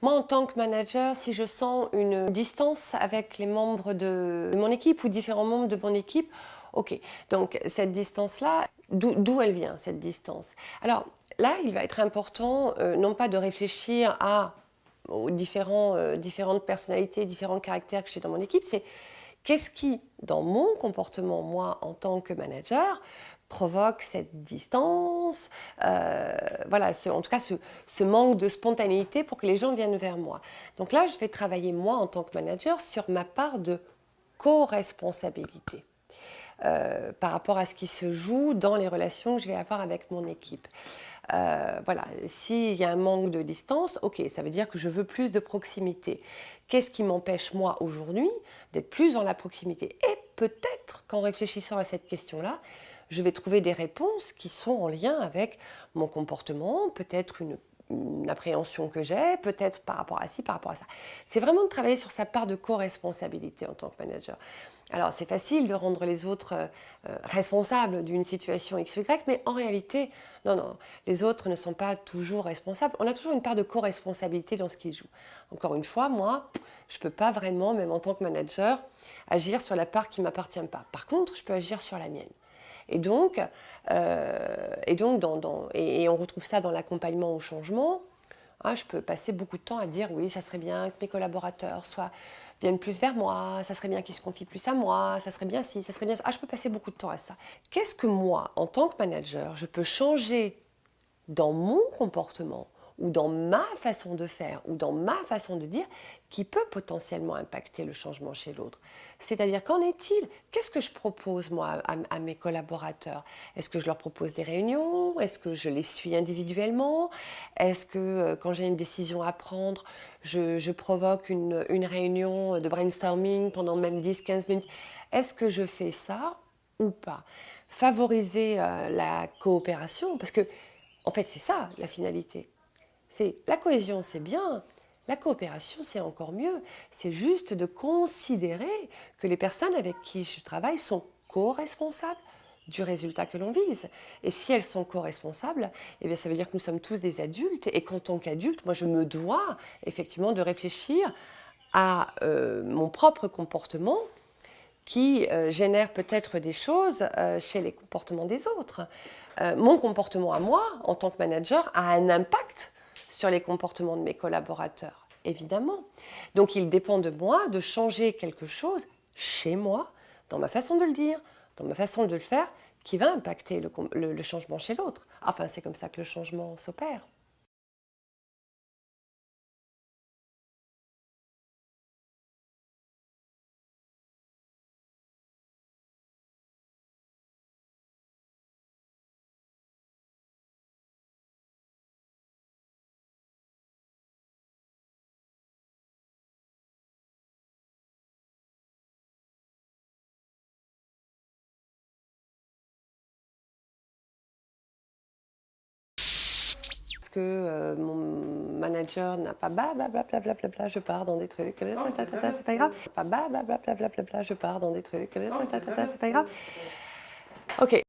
Moi, en tant que manager, si je sens une distance avec les membres de mon équipe ou différents membres de mon équipe, ok. Donc, cette distance-là, d'où elle vient, cette distance? Alors, là, il va être important, non pas de réfléchir aux différentes personnalités, différents caractères que j'ai dans mon équipe, c'est qu'est-ce qui, dans mon comportement, moi, en tant que manager, provoque cette distance, voilà, en tout cas ce manque de spontanéité pour que les gens viennent vers moi. Donc là, je vais travailler, moi, en tant que manager, sur ma part de co-responsabilité par rapport à ce qui se joue dans les relations que je vais avoir avec mon équipe. Voilà, s'il y a un manque de distance, ok, ça veut dire que je veux plus de proximité. Qu'est-ce qui m'empêche, moi, aujourd'hui, d'être plus dans la proximité? Et peut-être qu'en réfléchissant à cette question-là, je vais trouver des réponses qui sont en lien avec mon comportement, peut-être une appréhension que j'ai, peut-être par rapport à ci, par rapport à ça. C'est vraiment de travailler sur sa part de co-responsabilité en tant que manager. Alors, c'est facile de rendre les autres responsables d'une situation X ou Y, mais en réalité, non, les autres ne sont pas toujours responsables. On a toujours une part de co-responsabilité dans ce qu'ils jouent. Encore une fois, moi, je ne peux pas vraiment, même en tant que manager, agir sur la part qui ne m'appartient pas. Par contre, je peux agir sur la mienne. Et donc, on retrouve ça dans l'accompagnement au changement. Ah, je peux passer beaucoup de temps à dire oui, ça serait bien que mes collaborateurs viennent plus vers moi, ça serait bien qu'ils se confient plus à moi, ça serait bien ci, ça serait bien ça. Ah, je peux passer beaucoup de temps à ça. Qu'est-ce que moi, en tant que manager, je peux changer dans mon comportement ou dans ma façon de faire ou dans ma façon de dire qui peut potentiellement impacter le changement chez l'autre. C'est-à-dire, qu'en est-il? Qu'est-ce que je propose moi à mes collaborateurs? Est-ce que je leur propose des réunions? Est-ce que je les suis individuellement? Est-ce que quand j'ai une décision à prendre, je provoque une réunion de brainstorming pendant même 10-15 minutes? Est-ce que je fais ça ou pas? Favoriser la coopération, parce que en fait, c'est ça la finalité. C'est la cohésion, c'est bien. La coopération, c'est encore mieux. C'est juste de considérer que les personnes avec qui je travaille sont co-responsables du résultat que l'on vise. Et si elles sont co-responsables, eh bien, ça veut dire que nous sommes tous des adultes. Et qu'en tant qu'adulte, moi, je me dois effectivement de réfléchir à mon propre comportement qui génère peut-être des choses chez les comportements des autres. Mon comportement à moi, en tant que manager, a un impact sur les comportements de mes collaborateurs, évidemment. Donc il dépend de moi de changer quelque chose chez moi, dans ma façon de le dire, dans ma façon de le faire, qui va impacter le changement chez l'autre. Enfin, c'est comme ça que le changement s'opère. Parce que mon manager n'a pas blablabla, je pars dans des trucs, c'est pas grave. Pas blablabla, je pars dans des trucs, c'est pas grave. Ok,